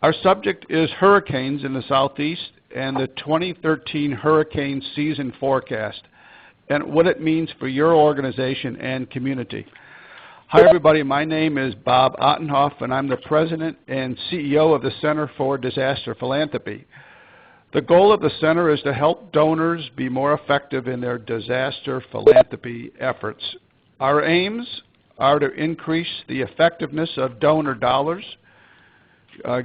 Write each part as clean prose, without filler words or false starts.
Our subject is hurricanes in the Southeast and the 2013 hurricane season forecast and what it means for your organization and community. Hi everybody, my name is Bob Ottenhoff and I'm the President and CEO of the Center for Disaster Philanthropy. The goal of the center is to help donors be more effective in their disaster philanthropy efforts. Our aims are to increase the effectiveness of donor dollars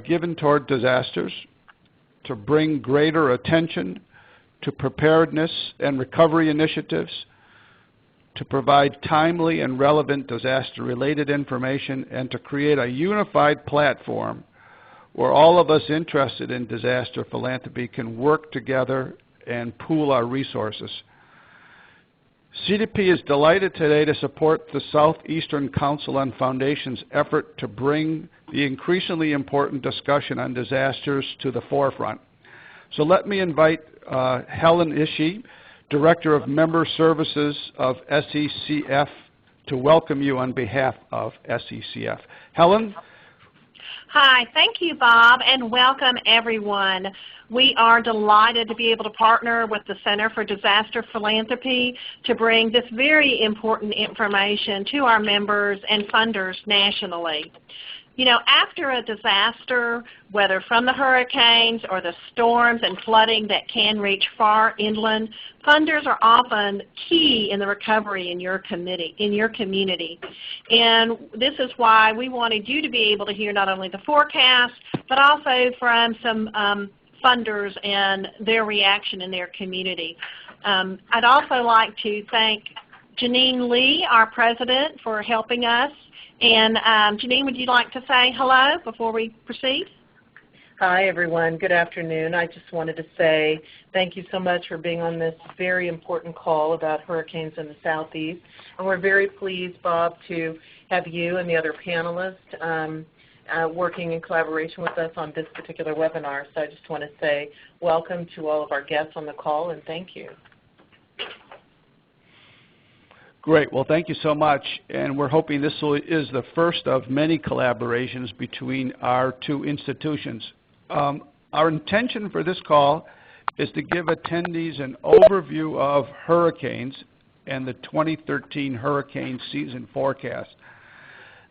given toward disasters, to bring greater attention to preparedness and recovery initiatives, to provide timely and relevant disaster-related information, and to create a unified platform where all of us interested in disaster philanthropy can work together and pool our resources. CDP is delighted today to support the Southeastern Council on Foundations' effort to bring the increasingly important discussion on disasters to the forefront. So let me invite Helen Ishii, Director of Member Services of SECF, to welcome you on behalf of SECF. Helen? Hi, thank you, Bob, and welcome everyone. We are delighted to be able to partner with the Center for Disaster Philanthropy to bring this very important information to our members and funders nationally. You know, after a disaster, whether from the hurricanes or the storms and flooding that can reach far inland, funders are often key in the recovery in your community. And this is why we wanted you to be able to hear not only the forecast, but also from some funders and their reaction in their community. I'd also like to thank Janine Lee, our president, for helping us. And Janine, would you like to say hello before we proceed? Hi, everyone. Good afternoon. I just wanted to say thank you so much for being on this very important call about hurricanes in the Southeast. And we're very pleased, Bob, to have you and the other panelists working in collaboration with us on this particular webinar. So I just want to say welcome to all of our guests on the call, and thank you. Great. Well, thank you so much. And we're hoping this is the first of many collaborations between our two institutions. Our intention for this call is to give attendees an overview of hurricanes and the 2013 hurricane season forecast.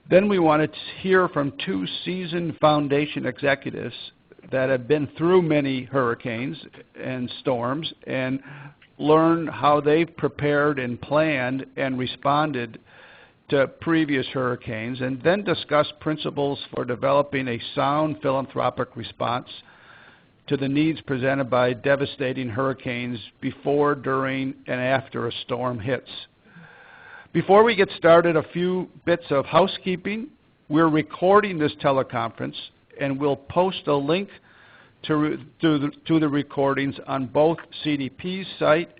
Then we want to hear from two seasoned foundation executives that have been through many hurricanes and storms and learn how they've prepared and planned and responded to previous hurricanes, and then discuss principles for developing a sound philanthropic response to the needs presented by devastating hurricanes before, during, and after a storm hits. Before we get started, a few bits of housekeeping. We're recording this teleconference, and we'll post a link to the recordings on both CDP's site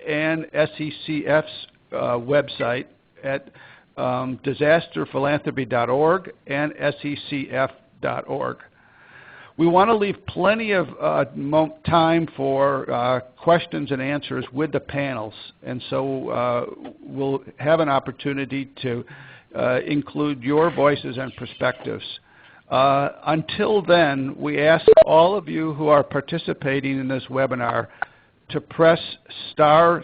and SECF's website at disasterphilanthropy.org and secf.org. We want to leave plenty of time for questions and answers with the panels, and so we'll have an opportunity to include your voices and perspectives. Until then, we ask all of you who are participating in this webinar to press *6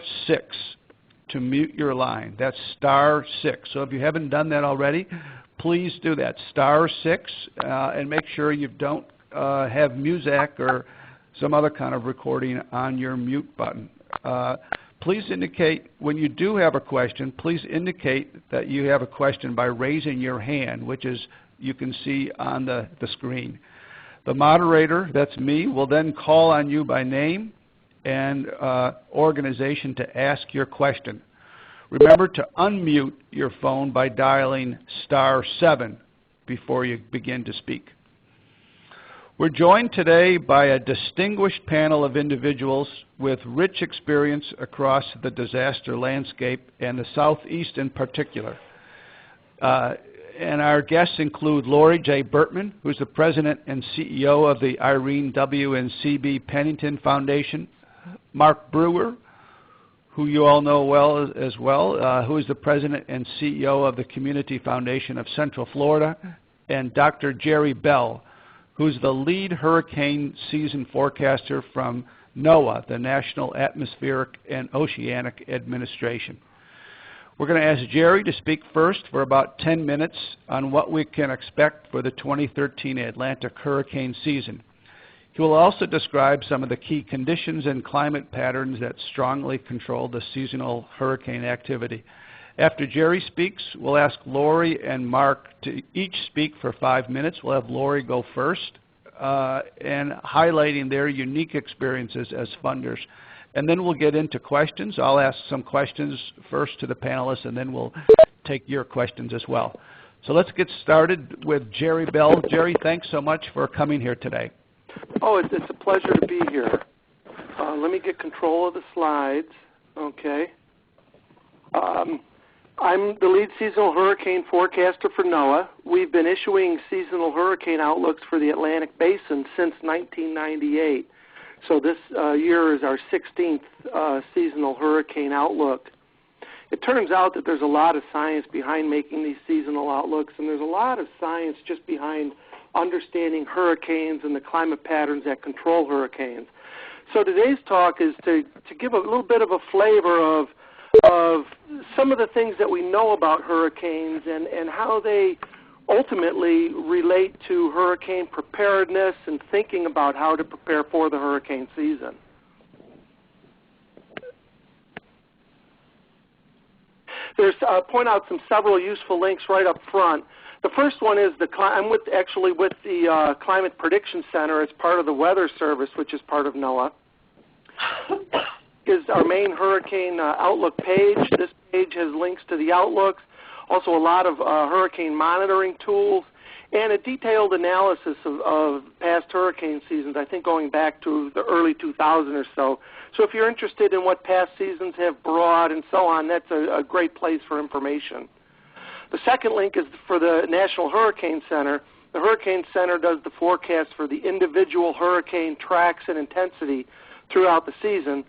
to mute your line. That's *6. So if you haven't done that already, please do that, *6, and make sure you don't have music or some other kind of recording on your mute button. Please indicate, when you do have a question, please indicate that you have a question by raising your hand, which is you can see on the screen. The moderator, that's me, will then call on you by name and organization to ask your question. Remember to unmute your phone by dialing *7 before you begin to speak. We're joined today by a distinguished panel of individuals with rich experience across the disaster landscape and the Southeast in particular. And our guests include Lori J. Bertman, who's the President and CEO of the Irene W and C.B. Pennington Foundation, Mark Brewer, who you all know well as well, who is the President and CEO of the Community Foundation of Central Florida, and Dr. Gerry Bell, who's the lead hurricane season forecaster from NOAA, the National Atmospheric and Oceanic Administration. We're going to ask Gerry to speak first for about 10 minutes on what we can expect for the 2013 Atlantic hurricane season. He will also describe some of the key conditions and climate patterns that strongly control the seasonal hurricane activity. After Gerry speaks, we'll ask Lori and Mark to each speak for 5 minutes. We'll have Lori go first, and highlighting their unique experiences as funders. And then we'll get into questions. I'll ask some questions first to the panelists, and then we'll take your questions as well. So let's get started with Gerry Bell. Gerry, thanks so much for coming here today. Oh, it's a pleasure to be here. Let me get control of the slides. Okay. I'm the lead seasonal hurricane forecaster for NOAA. We've been issuing seasonal hurricane outlooks for the Atlantic Basin since 1998. So this year is our 16th seasonal hurricane outlook. It turns out that there's a lot of science behind making these seasonal outlooks, and there's a lot of science just behind understanding hurricanes and the climate patterns that control hurricanes. So today's talk is to give a little bit of a flavor of some of the things that we know about hurricanes and how they ultimately relate to hurricane preparedness and thinking about how to prepare for the hurricane season. There's point out several useful links right up front. The first one is I'm actually with the Climate Prediction Center as part of the Weather Service, which is part of NOAA. Is our main hurricane outlook page. This page has links to the outlooks, also a lot of hurricane monitoring tools, and a detailed analysis of past hurricane seasons, I think going back to the early 2000 or so. So if you're interested in what past seasons have brought and so on, that's a great place for information. The second link is for the National Hurricane Center. The Hurricane Center does the forecast for the individual hurricane tracks and intensity throughout the season.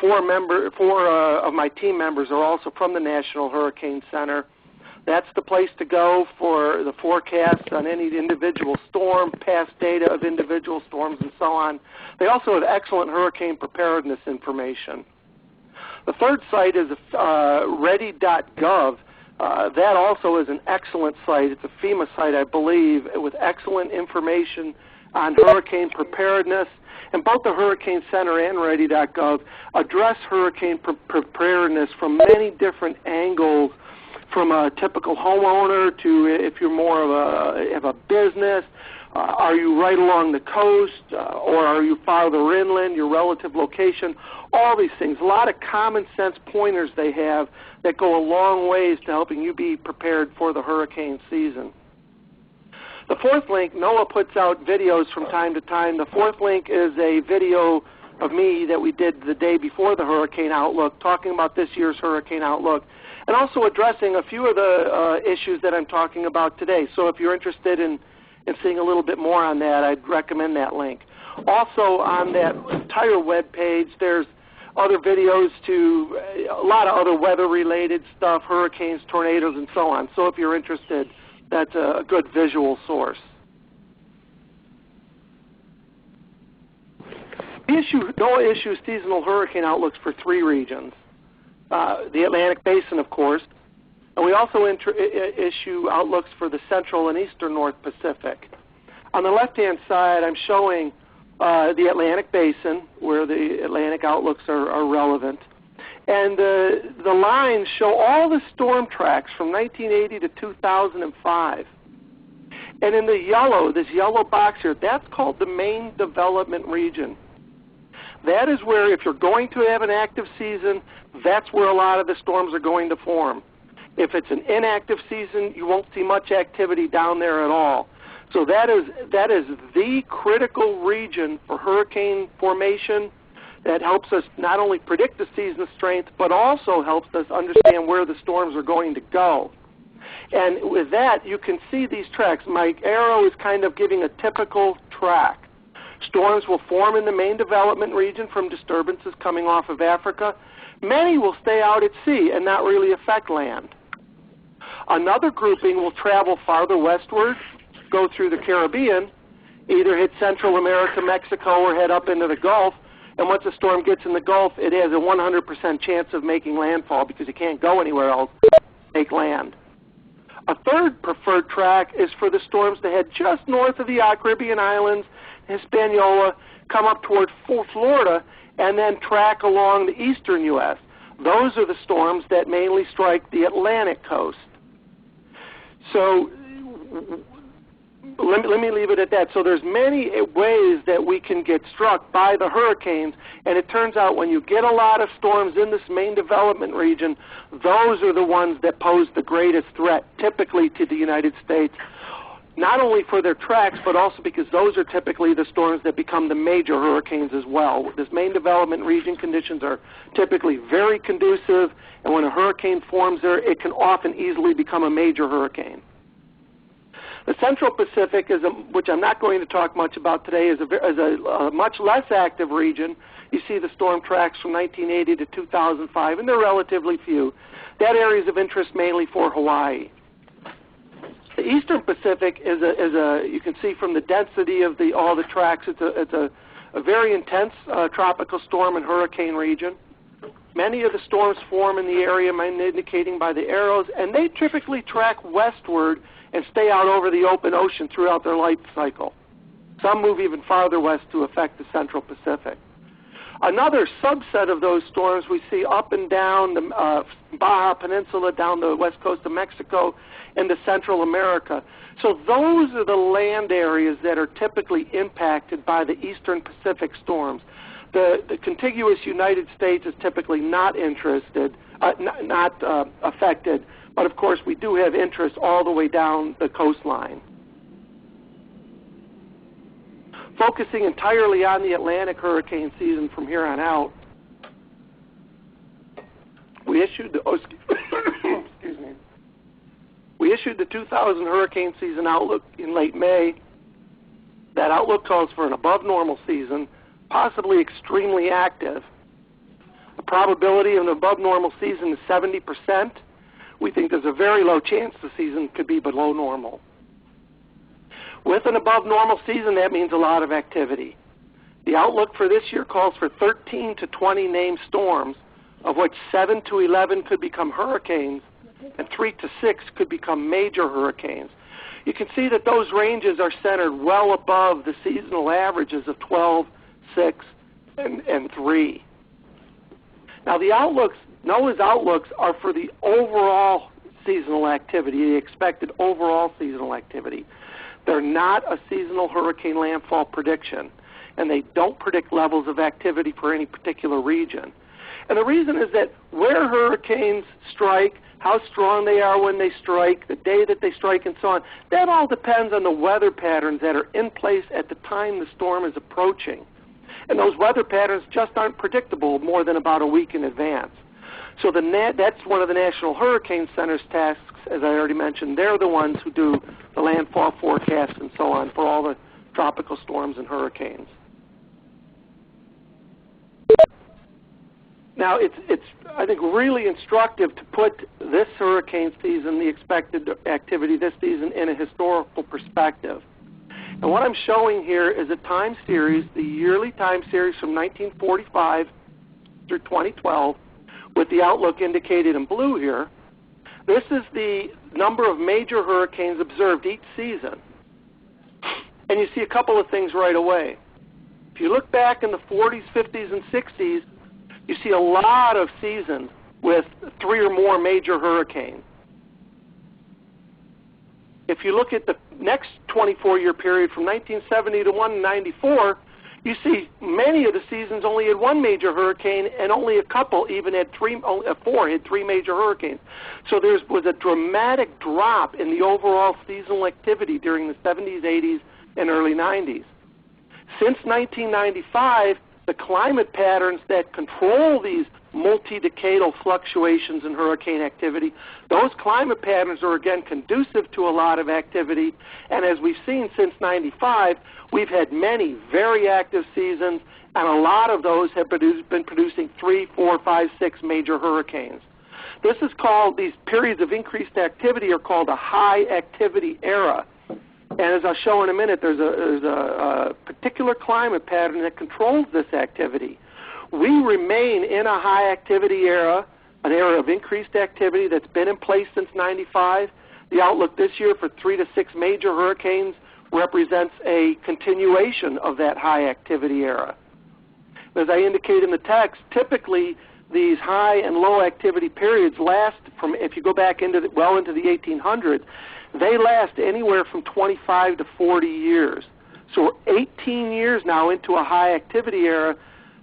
Four of my team members are also from the National Hurricane Center. That's the place to go for the forecast on any individual storm, past data of individual storms, and so on. They also have excellent hurricane preparedness information. The third site is ready.gov. That also is an excellent site. It's a FEMA site, I believe, with excellent information on hurricane preparedness. And both the Hurricane Center and Ready.gov address hurricane preparedness from many different angles, from a typical homeowner to if you're more of a business. Are you right along the coast, or are you farther inland, your relative location? All these things. A lot of common sense pointers they have that go a long ways to helping you be prepared for the hurricane season. The fourth link, NOAA puts out videos from time to time. The fourth link is a video of me that we did the day before the Hurricane Outlook, talking about this year's Hurricane Outlook, and also addressing a few of the issues that I'm talking about today. So if you're interested in seeing a little bit more on that, I'd recommend that link. Also on that entire web page, there's other videos to a lot of other weather-related stuff, hurricanes, tornadoes, and so on. So if you're interested, that's a good visual source. NOAA issues seasonal hurricane outlooks for 3 regions. The Atlantic Basin, of course, and we also issue outlooks for the Central and Eastern North Pacific. On the left-hand side, I'm showing the Atlantic Basin, where the Atlantic outlooks are relevant. And the lines show all the storm tracks from 1980 to 2005. And in the yellow, this yellow box here, that's called the main development region. That is where, if you're going to have an active season, that's where a lot of the storms are going to form. If it's an inactive season, you won't see much activity down there at all. So that is the critical region for hurricane formation that helps us not only predict the season's strength, but also helps us understand where the storms are going to go. And with that, you can see these tracks. My arrow is kind of giving a typical track. Storms will form in the main development region from disturbances coming off of Africa. Many will stay out at sea and not really affect land. Another grouping will travel farther westward, go through the Caribbean, either hit Central America, Mexico, or head up into the Gulf. And once a storm gets in the Gulf, it has a 100% chance of making landfall because it can't go anywhere else to make land. A third preferred track is for the storms to head just north of the Caribbean islands, Hispaniola, come up toward Florida, and then track along the eastern U.S. Those are the storms that mainly strike the Atlantic coast. So let me leave it at that. So there's many ways that we can get struck by the hurricanes, and it turns out when you get a lot of storms in this main development region, those are the ones that pose the greatest threat, typically to the United States, not only for their tracks, but also because those are typically the storms that become the major hurricanes as well. This main development region conditions are typically very conducive, and when a hurricane forms there, it can often easily become a major hurricane. The Central Pacific, which I'm not going to talk much about today, is a much less active region. You see the storm tracks from 1980 to 2005, and they're relatively few. That area is of interest mainly for Hawaii. The Eastern Pacific is you can see from the density of all the tracks, it's a very intense tropical storm and hurricane region. Many of the storms form in the area, indicating by the arrows, and they typically track westward and stay out over the open ocean throughout their life cycle. Some move even farther west to affect the Central Pacific. Another subset of those storms we see up and down the Baja Peninsula, down the west coast of Mexico, into Central America. So those are the land areas that are typically impacted by the Eastern Pacific storms. The contiguous United States is typically not affected, but of course we do have interest all the way down the coastline. Focusing entirely on the Atlantic hurricane season from here on out, we issued the We issued the 2000 hurricane season outlook in late May. That outlook calls for an above normal season, possibly extremely active. The probability of an above normal season is 70%. We think there's a very low chance the season could be below normal. With an above normal season, that means a lot of activity. The outlook for this year calls for 13 to 20 named storms, of which 7 to 11 could become hurricanes, and 3 to 6 could become major hurricanes. You can see that those ranges are centered well above the seasonal averages of 12, 6, and 3. Now the outlooks, NOAA's outlooks are for the overall seasonal activity, the expected overall seasonal activity. They're not a seasonal hurricane landfall prediction, and they don't predict levels of activity for any particular region. And the reason is that where hurricanes strike, how strong they are when they strike, the day that they strike, and so on, that all depends on the weather patterns that are in place at the time the storm is approaching. And those weather patterns just aren't predictable more than about a week in advance. So that's one of the National Hurricane Center's tasks, as I already mentioned. They're the ones who do the landfall forecasts and so on for all the tropical storms and hurricanes. Now, it's I think, really instructive to put this hurricane season, the expected activity this season, in a historical perspective. And what I'm showing here is a time series, the yearly time series from 1945 through 2012, with the outlook indicated in blue here. This is the number of major hurricanes observed each season. And you see a couple of things right away. If you look back in the 40s, 50s, and 60s, you see a lot of seasons with 3 or more major hurricanes. If you look at the next 24-year period from 1970 to 194, you see many of the seasons only had 1 major hurricane, and only a couple even had 4 had 3 major hurricanes. So there was a dramatic drop in the overall seasonal activity during the 70s, 80s, and early 90s. Since 1995, the climate patterns that control these multi-decadal fluctuations in hurricane activity, those climate patterns are again conducive to a lot of activity. And as we've seen since 95, we've had many very active seasons, and a lot of those have been producing 3, 4, 5, 6 major hurricanes. This is called, these periods of increased activity are called a high activity era. And as I'll show in a minute, there's a particular climate pattern that controls this activity. We remain in a high activity era, an era of increased activity that's been in place since '95. The outlook this year for 3 to 6 major hurricanes represents a continuation of that high activity era. As I indicate in the text, typically these high and low activity periods last from, if you go back into well into the 1800s, they last anywhere from 25 to 40 years. So we're 18 years now into a high activity era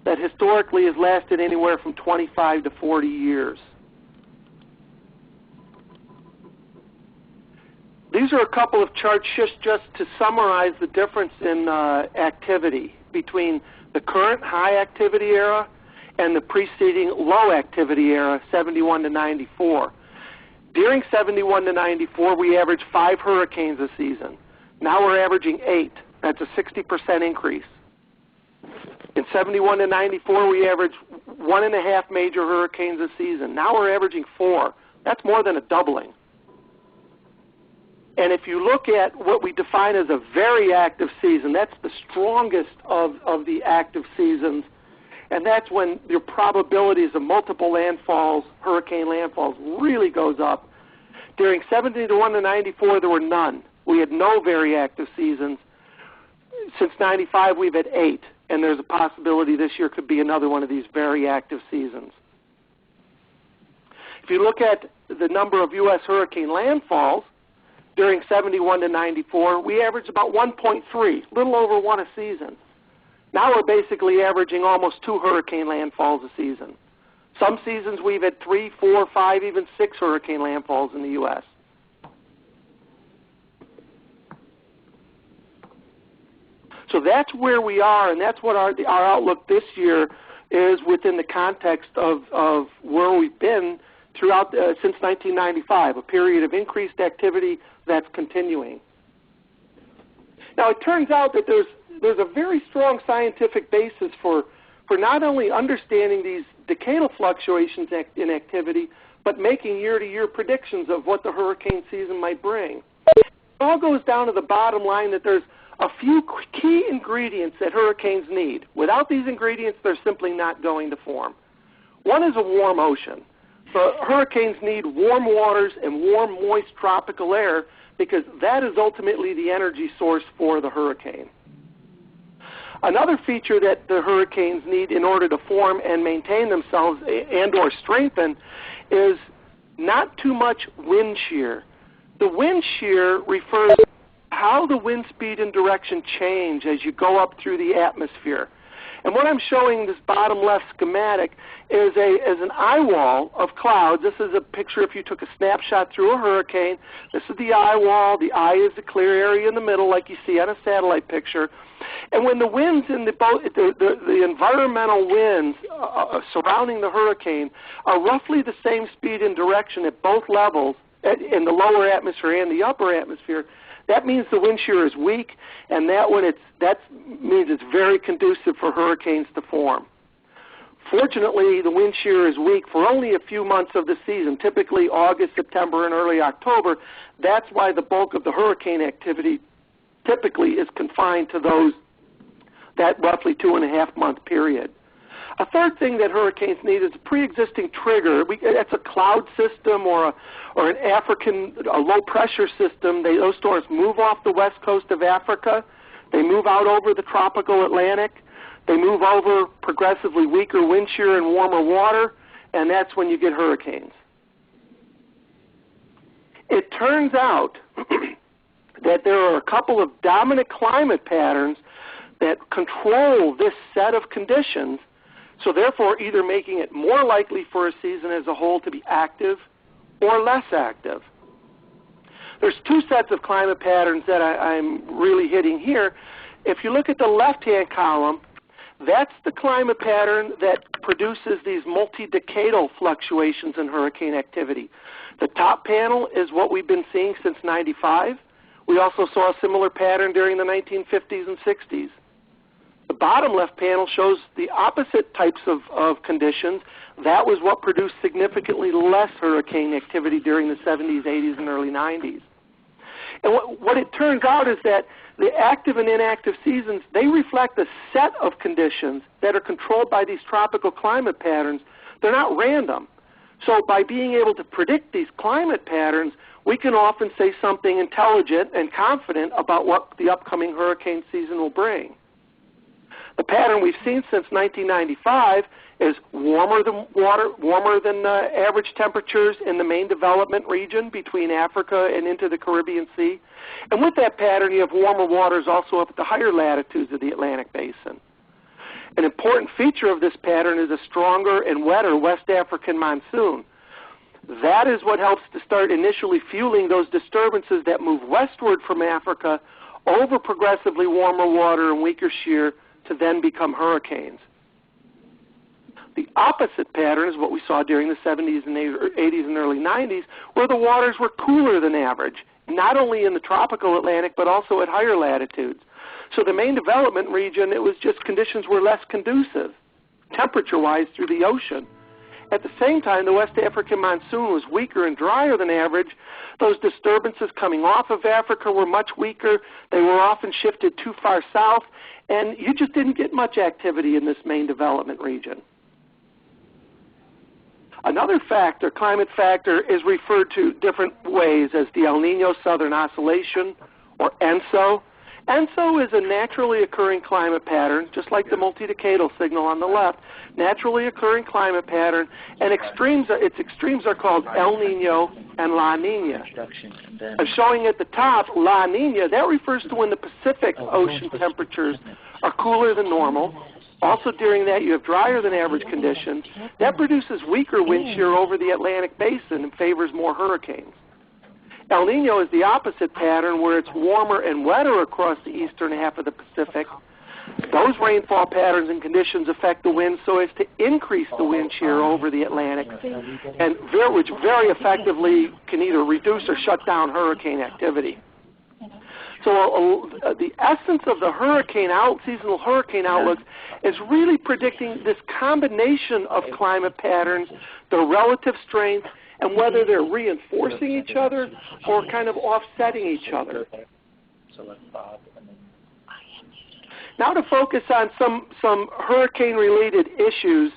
that historically has lasted anywhere from 25 to 40 years. These are a couple of charts just to summarize the difference in activity between the current high activity era and the preceding low activity era, 71 to 94. During 71 to 94, we averaged 5 hurricanes a season. Now we're averaging 8. That's a 60% increase. In 71 to 94, we averaged 1.5 major hurricanes a season. Now we're averaging 4. That's more than a doubling. And if you look at what we define as a very active season, that's the strongest of the active seasons. And that's when your probabilities of multiple landfalls, hurricane landfalls, really goes up. During 71 to 94, there were none. We had no very active seasons. Since 95, we've had 8. And there's a possibility this year could be another one of these very active seasons. If you look at the number of U.S. hurricane landfalls, during 71 to 94, we averaged about 1.3, a little over 1 a season. Now we're basically averaging almost 2 hurricane landfalls a season. Some seasons we've had 3, 4, 5, even 6 hurricane landfalls in the U.S. So that's where we are, and that's what our outlook this year is within the context of where we've been throughout since 1995, a period of increased activity that's continuing. Now it turns out that there's a very strong scientific basis for not only understanding these decadal fluctuations in activity, but making year-to-year predictions of what the hurricane season might bring. It all goes down to the bottom line that there's a few key ingredients that hurricanes need. Without these ingredients, they're simply not going to form. One is a warm ocean. So hurricanes need warm waters and warm, moist tropical air because that is ultimately the energy source for the hurricane. Another feature that the hurricanes need in order to form and maintain themselves and or strengthen is not too much wind shear. The wind shear refers to how the wind speed and direction change as you go up through the atmosphere. And what I'm showing this bottom left schematic is an eye wall of clouds. This is a picture if you took a snapshot through a hurricane. This is the eye wall. The eye is the clear area in the middle like you see on a satellite picture. And when the winds in the environmental winds surrounding the hurricane are roughly the same speed and direction at both levels, in the lower atmosphere and the upper atmosphere, that means the wind shear is weak, and that means it's very conducive for hurricanes to form. Fortunately, the wind shear is weak for only a few months of the season, typically August, September, and early October. That's why the bulk of the hurricane activity typically is confined to that roughly 2.5-month period. A third thing that hurricanes need is a pre-existing trigger. That's a cloud system or an a low-pressure system. Those storms move off the west coast of Africa. They move out over the tropical Atlantic. They move over progressively weaker wind shear and warmer water, and that's when you get hurricanes. It turns out that there are a couple of dominant climate patterns that control this set of conditions, so therefore either making it more likely for a season as a whole to be active or less active. There's 2 sets of climate patterns that I'm really hitting here. If you look at the left-hand column, that's the climate pattern that produces these multi-decadal fluctuations in hurricane activity. The top panel is what we've been seeing since '95. We also saw a similar pattern during the 1950s and 60s. The bottom left panel shows the opposite types of conditions. That was what produced significantly less hurricane activity during the 70s, 80s, and early 90s. And what it turns out is that the active and inactive seasons, they reflect a set of conditions that are controlled by these tropical climate patterns. They're not random. So by being able to predict these climate patterns, we can often say something intelligent and confident about what the upcoming hurricane season will bring. The pattern we've seen since 1995 is warmer than average temperatures in the main development region between Africa and into the Caribbean Sea. And with that pattern, you have warmer waters also up at the higher latitudes of the Atlantic Basin. An important feature of this pattern is a stronger and wetter West African monsoon. That is what helps to start initially fueling those disturbances that move westward from Africa over progressively warmer water and weaker shear to then become hurricanes. The opposite pattern is what we saw during the 70s and 80s and early 90s, where the waters were cooler than average, not only in the tropical Atlantic but also at higher latitudes. So the main development region, it was just conditions were less conducive, temperature-wise, through the ocean. At the same time, the West African monsoon was weaker and drier than average. Those disturbances coming off of Africa were much weaker. They were often shifted too far south, and you just didn't get much activity in this main development region. Another factor, climate factor, is referred to different ways as the El Nino Southern Oscillation, or ENSO. ENSO is a naturally occurring climate pattern, just like the multidecadal signal on the left, naturally occurring climate pattern, and its extremes are called El Nino and La Nina. I'm showing at the top La Nina. That refers to when the Pacific Ocean temperatures are cooler than normal. Also during that, you have drier than average conditions. That produces weaker wind shear over the Atlantic Basin and favors more hurricanes. El Nino is the opposite pattern, where it's warmer and wetter across the eastern half of the Pacific. Those rainfall patterns and conditions affect the wind so as to increase the wind shear over the Atlantic, and which very effectively can either reduce or shut down hurricane activity. So the essence of the seasonal hurricane outlooks is really predicting this combination of climate patterns, their relative strength, and whether they're reinforcing each other or kind of offsetting each other. Now to focus on some hurricane-related issues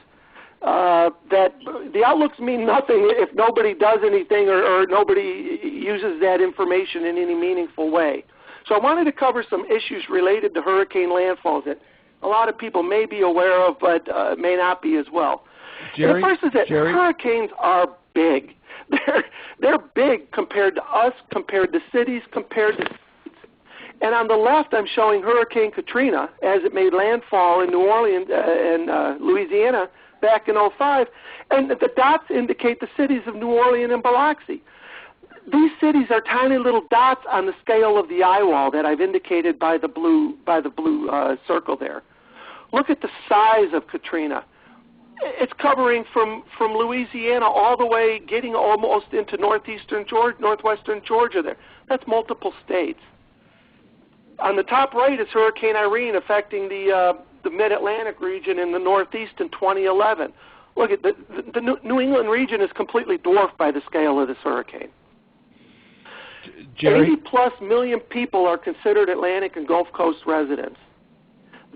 that the outlooks mean nothing if nobody does anything or nobody uses that information in any meaningful way. So I wanted to cover some issues related to hurricane landfalls that a lot of people may be aware of but may not be as well. Gerry, the first is that hurricanes are big. They're big compared to us, compared to cities, compared to states. And on the left, I'm showing Hurricane Katrina as it made landfall in New Orleans and Louisiana back in 2005. And the dots indicate the cities of New Orleans and Biloxi. These cities are tiny little dots on the scale of the eye wall that I've indicated by the blue circle there. Look at the size of Katrina. It's covering from Louisiana all the way, getting almost into northwestern Georgia there. That's multiple states. On the top right is Hurricane Irene affecting the mid-Atlantic region in the northeast in 2011. Look at the New England region is completely dwarfed by the scale of this hurricane. Gerry? 80+ million people are considered Atlantic and Gulf Coast residents.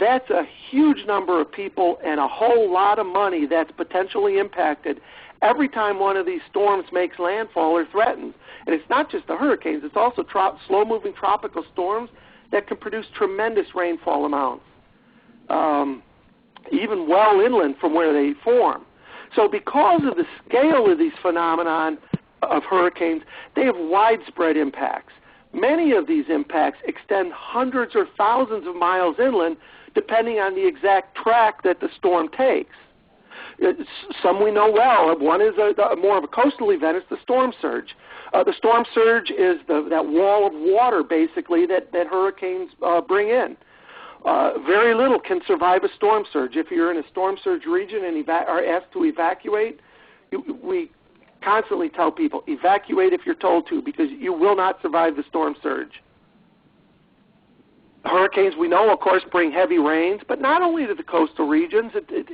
That's a huge number of people and a whole lot of money that's potentially impacted every time one of these storms makes landfall or threatens. And it's not just the hurricanes, it's also slow-moving tropical storms that can produce tremendous rainfall amounts, even well inland from where they form. So because of the scale of these phenomenon of hurricanes, they have widespread impacts. Many of these impacts extend hundreds or thousands of miles inland, depending on the exact track that the storm takes. Some we know well. One is more of a coastal event. It's the storm surge. The storm surge is that wall of water, basically, that hurricanes bring in. Very little can survive a storm surge. If you're in a storm surge region and are asked to evacuate, we constantly tell people, evacuate if you're told to, because you will not survive the storm surge. Hurricanes, we know, of course, bring heavy rains, but not only to the coastal regions.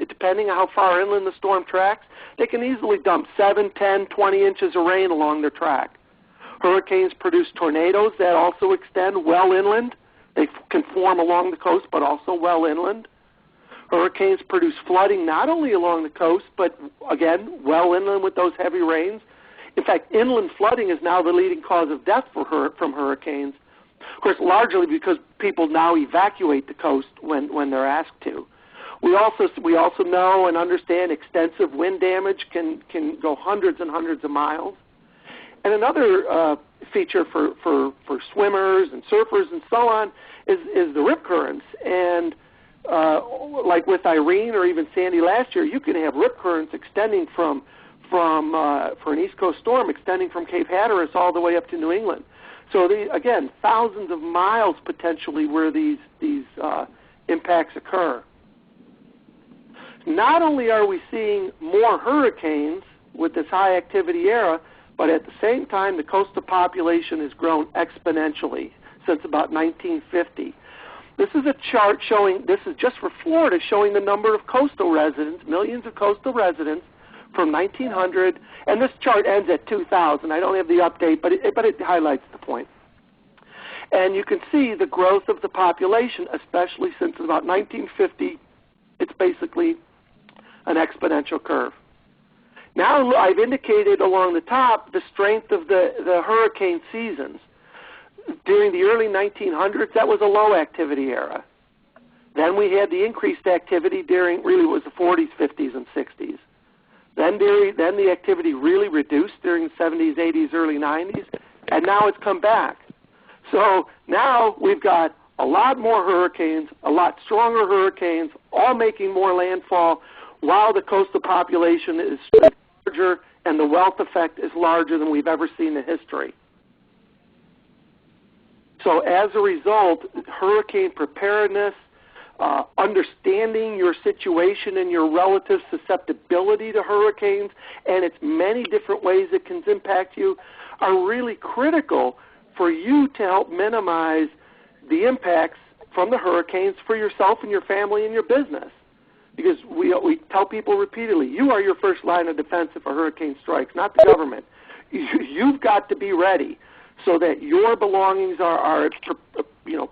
Depending on how far inland the storm tracks, they can easily dump 7, 10, 20 inches of rain along their track. Hurricanes produce tornadoes that also extend well inland. They can form along the coast, but also well inland. Hurricanes produce flooding not only along the coast, but again, well inland with those heavy rains. In fact, inland flooding is now the leading cause of death from hurricanes. Of course, largely because people now evacuate the coast when they're asked to. We also know and understand extensive wind damage can go hundreds and hundreds of miles. And another feature for swimmers and surfers and so on is the rip currents. And like with Irene or even Sandy last year, you can have rip currents extending for an East Coast storm, extending from Cape Hatteras all the way up to New England. So again, thousands of miles potentially where these impacts occur. Not only are we seeing more hurricanes with this high activity era, but at the same time the coastal population has grown exponentially since about 1950. This is a chart showing, this is just for Florida, showing the number of coastal residents, millions of coastal residents from 1900, and this chart ends at 2000. I don't have the update, but it highlights the point. And you can see the growth of the population, especially since about 1950. It's basically an exponential curve. Now I've indicated along the top the strength of the hurricane seasons. During the early 1900s, that was a low activity era. Then we had the increased activity during, really it was the 40s, 50s, and 60s. Then the activity really reduced during the 70s, 80s, early 90s, and now it's come back. So now we've got a lot more hurricanes, a lot stronger hurricanes, all making more landfall, while the coastal population is larger and the wealth effect is larger than we've ever seen in history. So as a result, hurricane preparedness, understanding your situation and your relative susceptibility to hurricanes and its many different ways it can impact you are really critical for you to help minimize the impacts from the hurricanes for yourself and your family and your business. Because we tell people repeatedly, you are your first line of defense if a hurricane strikes, not the government. You've got to be ready so that your belongings are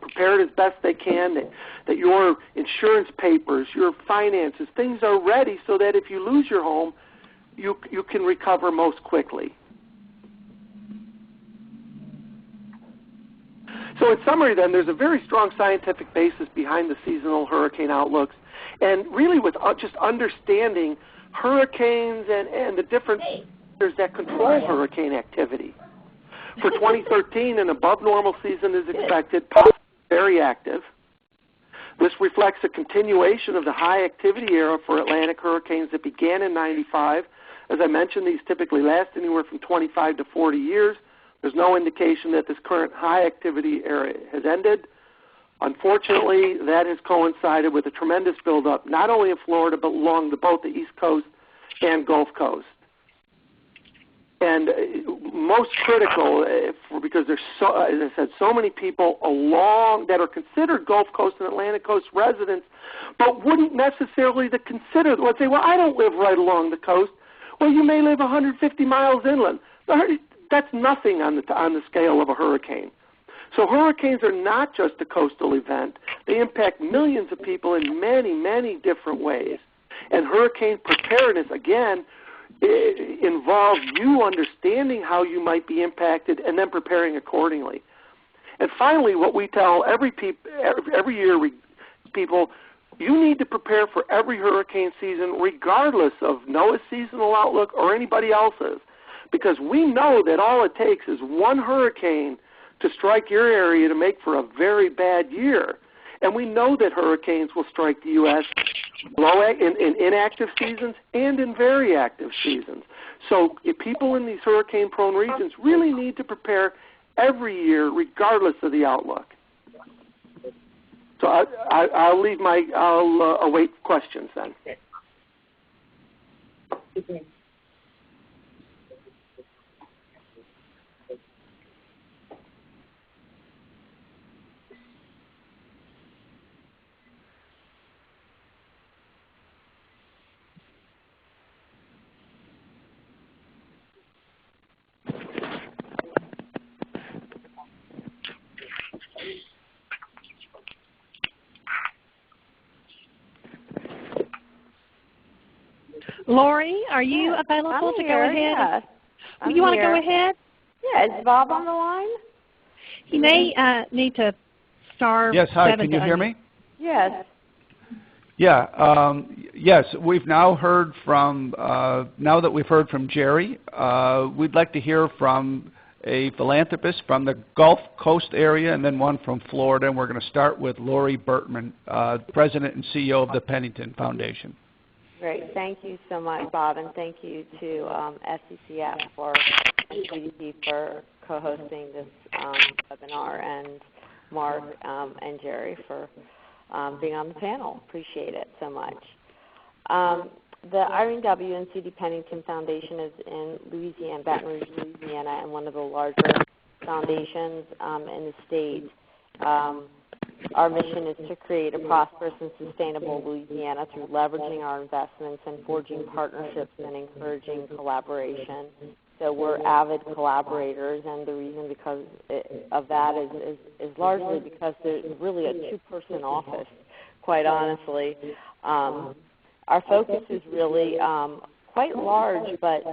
prepared as best they can, that your insurance papers, your finances, things are ready so that if you lose your home, you can recover most quickly. So in summary then, there's a very strong scientific basis behind the seasonal hurricane outlooks, and really with just understanding hurricanes and the different factors that control hurricane activity. For 2013, an above normal season is expected, possibly very active. This reflects a continuation of the high activity era for Atlantic hurricanes that began in '95. As I mentioned, these typically last anywhere from 25 to 40 years. There's no indication that this current high activity era has ended. Unfortunately, that has coincided with a tremendous buildup, not only in Florida, but along both the East Coast and Gulf Coast. And most critical, because there's, as I said, so many people along that are considered Gulf Coast and Atlantic Coast residents, but wouldn't necessarily consider, let's say, well, I don't live right along the coast. Well, you may live 150 miles inland. That's nothing on the scale of a hurricane. So hurricanes are not just a coastal event. They impact millions of people in many, many different ways. And hurricane preparedness, again, involves you understanding how you might be impacted and then preparing accordingly. And finally, what we tell every year, people, you need to prepare for every hurricane season regardless of NOAA's seasonal outlook or anybody else's. Because we know that all it takes is one hurricane to strike your area to make for a very bad year. And we know that hurricanes will strike the U.S. in inactive seasons and in very active seasons. So if people in these hurricane-prone regions really need to prepare every year regardless of the outlook. So I'll await questions then. Lori, are you available to go ahead? Yes. You want to go ahead? Yeah, is Bob on the line? He may need to star Yes, hi, 7 can you to hear me? Yes. Yeah, yes, we've now heard from, now that we've heard from Gerry, we'd like to hear from a philanthropist from the Gulf Coast area and then one from Florida, and we're going to start with Lori Bertman, President and CEO of the Pennington Foundation. Great. Thank you so much, Bob, and thank you to SCCF and CDC for co-hosting this webinar, and Mark and Gerry for being on the panel. Appreciate it so much. The Irene W and C.D. Pennington Foundation is in Louisiana, Baton Rouge, Louisiana, and one of the larger foundations in the state. Our mission is to create a prosperous and sustainable Louisiana through leveraging our investments and forging partnerships and encouraging collaboration. So we're avid collaborators, and the reason because of that is largely because there's really a two-person office, quite honestly. Our focus is really quite large, but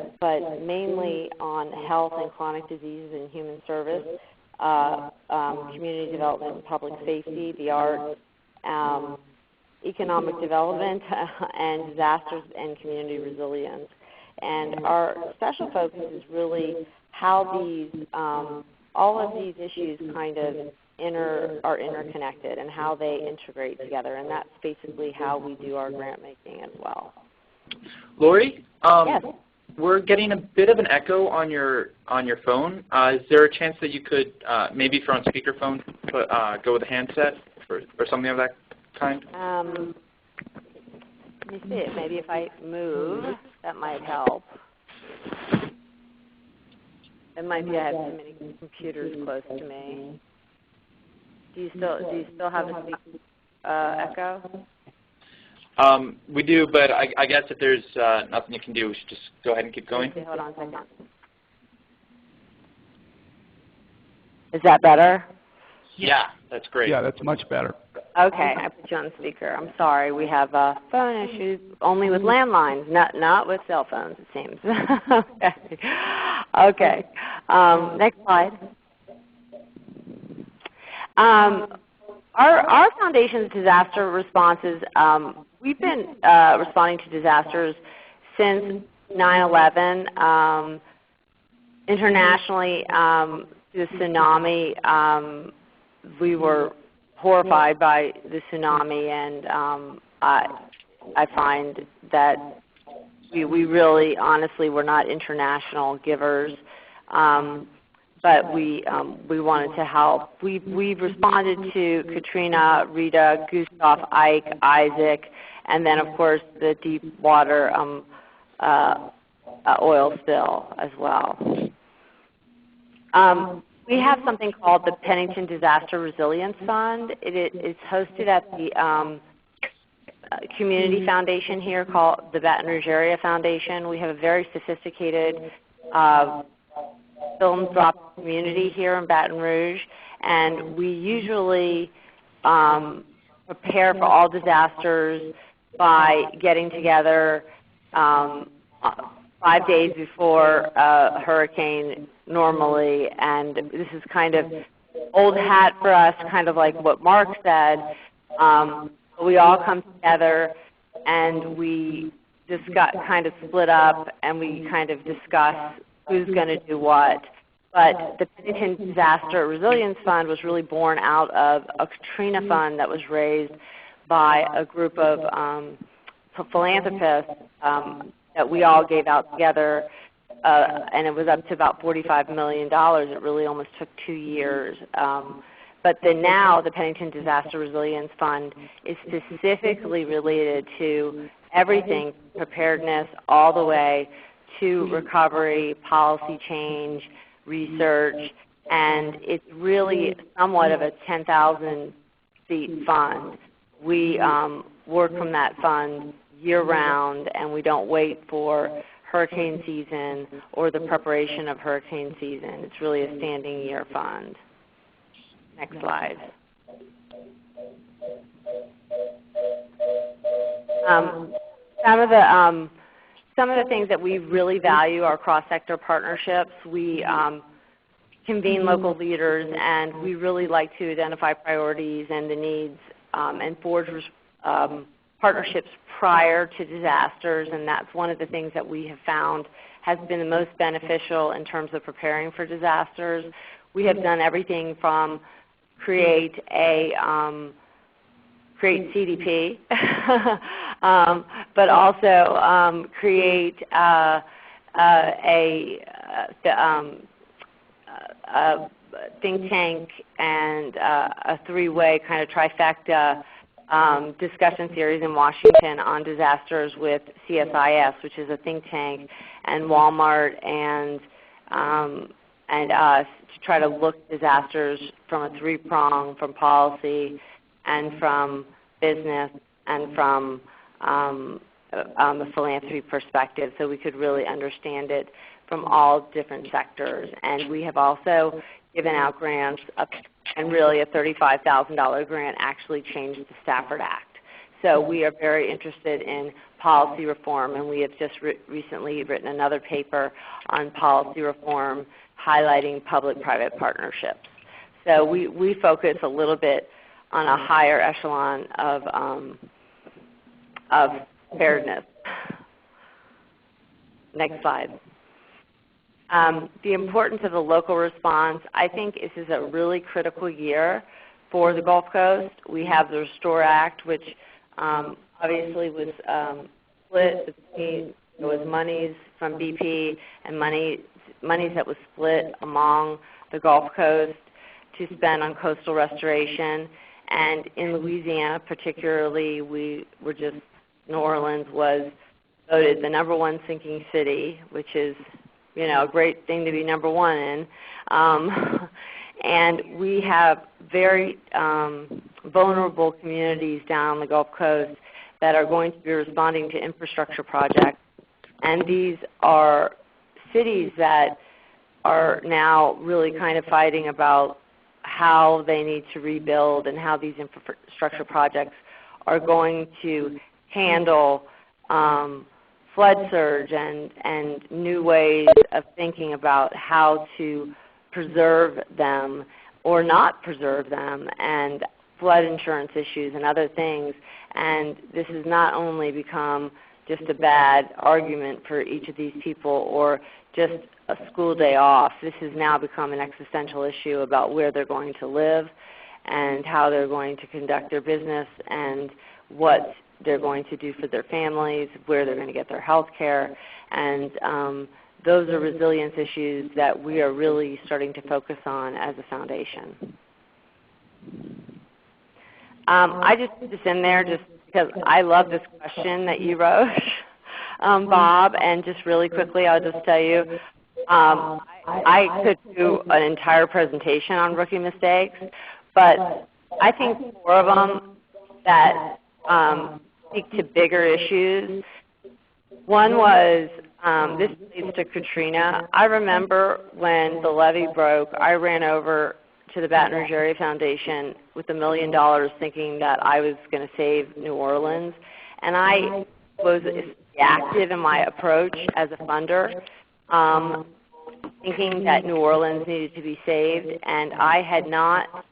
mainly on health and chronic diseases and human service, community development and public safety, the arts, economic development, and disasters and community resilience. And our special focus is really how these, all of these issues kind of are interconnected and how they integrate together. And that's basically how we do our grant making as well. Lori? Yes. We're getting a bit of an echo on your phone. Is there a chance that you could, maybe if you're on speakerphone, go with a handset or something of that kind? Let me see it. Maybe if I move, that might help. It might be I have too many computers close to me. Do you still have a echo? We do, but I guess if there's nothing you can do, we should just go ahead and keep going. Okay, hold on a second. Is that better? Yeah, that's great. Yeah, that's much better. Okay, I put you on speaker. I'm sorry. We have phone issues only with landlines, not with cell phones, it seems. Okay. Next slide. Our foundation's disaster responses, we've been responding to disasters since 9/11. Internationally, the tsunami, we were horrified by the tsunami, and I find that we really, honestly, we're not international givers. But we wanted to help. We've responded to Katrina, Rita, Gustav, Ike, Isaac, and then of course the deep water oil spill as well. We have something called the Pennington Disaster Resilience Fund. It's hosted at the community foundation here called the Baton Rouge Area Foundation. We have a very sophisticated philanthropic community here in Baton Rouge, and we usually prepare for all disasters by getting together 5 days before a hurricane normally, and this is kind of old hat for us, kind of like what Mark said. We all come together and we just got kind of split up, and we kind of discuss who's going to do what. But the Pennington Disaster Resilience Fund was really born out of a Katrina fund that was raised by a group of philanthropists that we all gave out together, and it was up to about $45 million. It really almost took 2 years. But then now the Pennington Disaster Resilience Fund is specifically related to everything, preparedness, all the way to recovery, policy change, research, and it's really somewhat of a 10,000-seat fund. We work from that fund year-round, and we don't wait for hurricane season or the preparation of hurricane season. It's really a standing year fund. Next slide. Some of the some of the things that we really value are cross-sector partnerships. We convene local leaders, and we really like to identify priorities and the needs and forge partnerships prior to disasters, and that's one of the things that we have found has been the most beneficial in terms of preparing for disasters. We have done everything from create CDP, but also create a think tank and a three-way kind of trifecta discussion series in Washington on disasters with CSIS, which is a think tank, and Walmart and us to try to look at disasters from a three-prong, from policy and from business and from a philanthropy perspective, so we could really understand it from all different sectors. And we have also given out grants, and really a $35,000 grant actually changed the Stafford Act. So we are very interested in policy reform, and we have just recently written another paper on policy reform highlighting public-private partnerships. So we focus a little bit on a higher echelon of preparedness. Next slide. The importance of the local response. I think this is a really critical year for the Gulf Coast. We have the Restore Act, which obviously was split between, there was monies from BP and monies that was split among the Gulf Coast to spend on coastal restoration. And in Louisiana particularly, New Orleans was voted the #1 sinking city, which is, you know, a great thing to be #1 in. And we have very vulnerable communities down the Gulf Coast that are going to be responding to infrastructure projects. And these are cities that are now really kind of fighting about how they need to rebuild and how these infrastructure projects are going to handle flood surge and new ways of thinking about how to preserve them or not preserve them, and flood insurance issues and other things. And this has not only become just a bad argument for each of these people or just a school day off. This has now become an existential issue about where they're going to live and how they're going to conduct their business and what they're going to do for their families, where they're going to get their health care. And those are resilience issues that we are really starting to focus on as a foundation. I just put this in there just because I love this question that you wrote, Bob, and just really quickly I'll just tell you, I could do an entire presentation on rookie mistakes, but I think 4 of them that speak to bigger issues. One was, this leads to Katrina. I remember when the levee broke, I ran over to the Baton Rouge Area Foundation with $1 million thinking that I was going to save New Orleans. And I was active in my approach as a funder, thinking that New Orleans needed to be saved. And I had not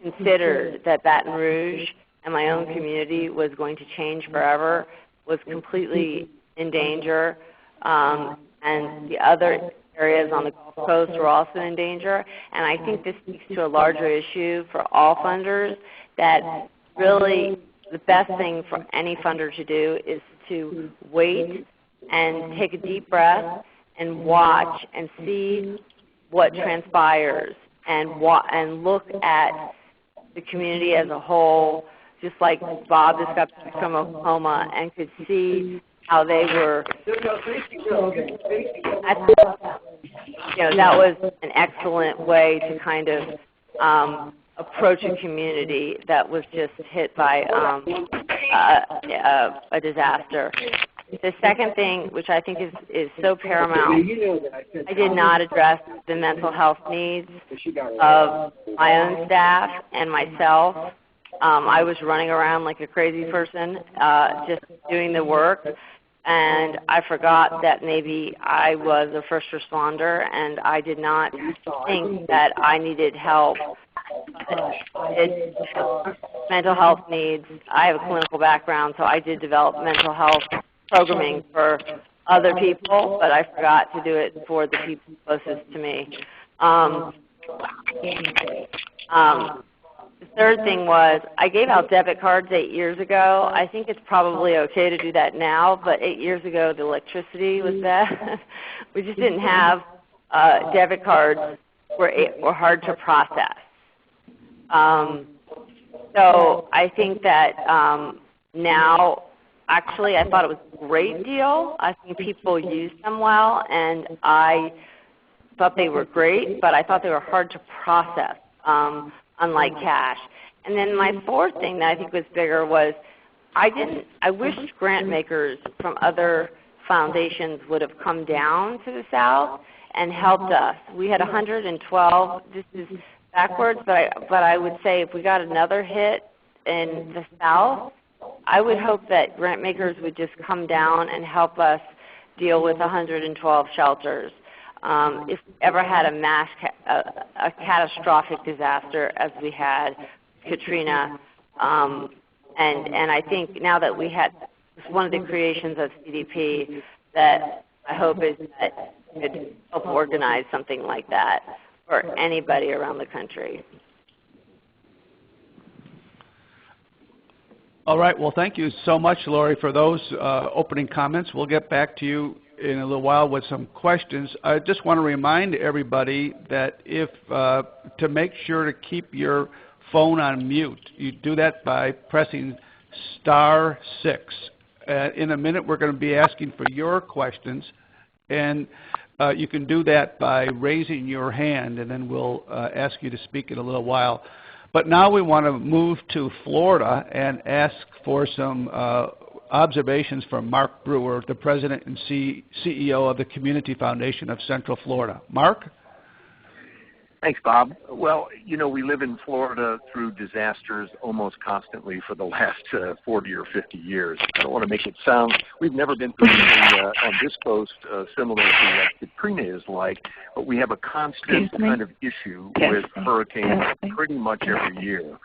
considered that Baton Rouge and my own community was going to change forever, was completely in danger, and the other areas on the Gulf Coast were also in danger. And I think this speaks to a larger issue for all funders, that really the best thing for any funder to do is to wait and take a deep breath and watch and see what transpires and look at the community as a whole, just like Bob discussed from Oklahoma, and could see how they were. That was an excellent way to kind of approach a community that was just hit by a disaster. The second thing, which I think is so paramount, I did not address the mental health needs of my own staff and myself. I was running around like a crazy person, just doing the work. and I forgot that maybe I was a first responder, and I did not think that I needed help. Mental health needs. I have a clinical background, so I did develop mental health programming for other people, but I forgot to do it for the people closest to me. The third thing was I gave out debit cards 8 years ago. I think it's probably okay to do that now, but 8 years ago the electricity was bad. We just didn't have debit cards were hard to process. So I think that now, actually, I thought it was a great deal. I think people used them well, and I thought they were great, but I thought they were hard to process, unlike cash. And then my fourth thing that I think was bigger was I wished grant makers from other foundations would have come down to the South and helped us. We had 112. This is backwards, but I would say if we got another hit in the South, I would hope that grant makers would just come down and help us deal with 112 shelters. If we ever had a catastrophic disaster as we had Katrina, and I think now that we had one of the creations of CDP that I hope is that we could help organize something like that for anybody around the country. All right. Well, thank you so much, Lori, for those opening comments. We'll get back to you in a little while with some questions. I just want to remind everybody that if to make sure to keep your phone on mute, you do that by pressing *6. In a minute, we're going to be asking for your questions, and you can do that by raising your hand, and then we'll ask you to speak in a little while. But now we want to move to Florida and ask for some observations from Mark Brewer, the President and CEO of the Community Foundation of Central Florida. Mark? Thanks, Bob. Well, you know, we live in Florida through disasters almost constantly for the last 40 or 50 years. I don't want to make it sound, we've never been through anything on this coast similar to what Katrina is like, but we have a constant kind of issue with hurricanes pretty much every year.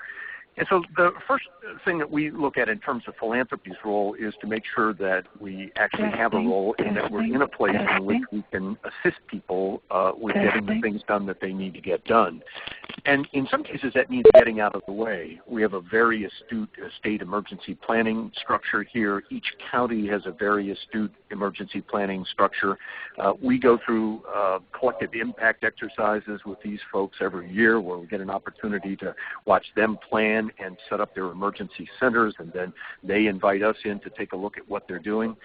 And so the first thing that we look at in terms of philanthropy's role is to make sure that we actually have a role and that we're in a place in which we can assist people with getting the things done that they need to get done. And in some cases that means getting out of the way. We have a very astute state emergency planning structure here. Each county has a very astute emergency planning structure. We go through collective impact exercises with these folks every year where we get an opportunity to watch them plan and set up their emergency centers, and then they invite us in to take a look at what they're doing.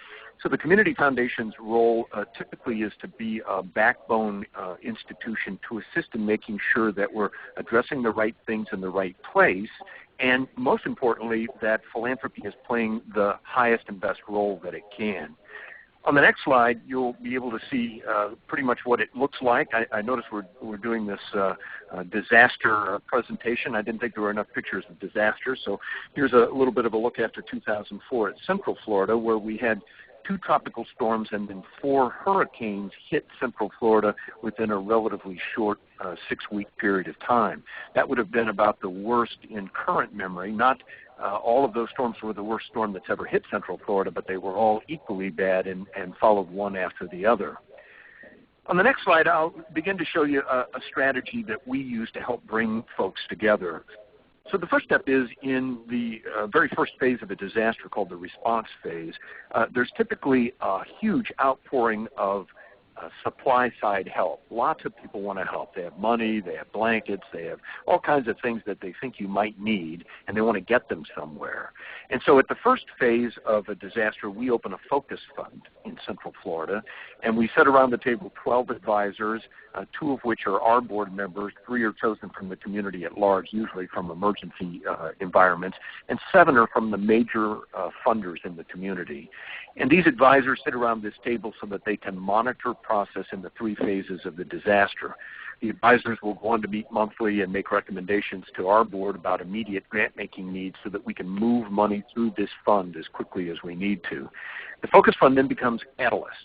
So the Community Foundation's role typically is to be a backbone institution to assist in making sure that we're addressing the right things in the right place, and most importantly, that philanthropy is playing the highest and best role that it can. On the next slide, you'll be able to see pretty much what it looks like. I noticed we're doing this disaster presentation. I didn't think there were enough pictures of disasters, so here's a little bit of a look after 2004 at Central Florida, where we had 2 tropical storms and then 4 hurricanes hit Central Florida within a relatively short 6-week period of time. That would have been about the worst in current memory. Not all of those storms were the worst storm that's ever hit Central Florida, but they were all equally bad and followed one after the other. On the next slide, I'll begin to show you a strategy that we use to help bring folks together. So the first step is in the very first phase of a disaster called the response phase. There's typically a huge outpouring of supply-side help. Lots of people want to help. They have money, they have blankets, they have all kinds of things that they think you might need, and they want to get them somewhere. And so at the first phase of a disaster, we open a focus fund in Central Florida, and we set around the table 12 advisors, 2 of which are our board members, 3 are chosen from the community at large, usually from emergency environments, and 7 are from the major funders in the community. And these advisors sit around this table so that they can monitor process in the 3 phases of the disaster. The advisors will go on to meet monthly and make recommendations to our board about immediate grant-making needs so that we can move money through this fund as quickly as we need to. The Focus Fund then becomes catalyst.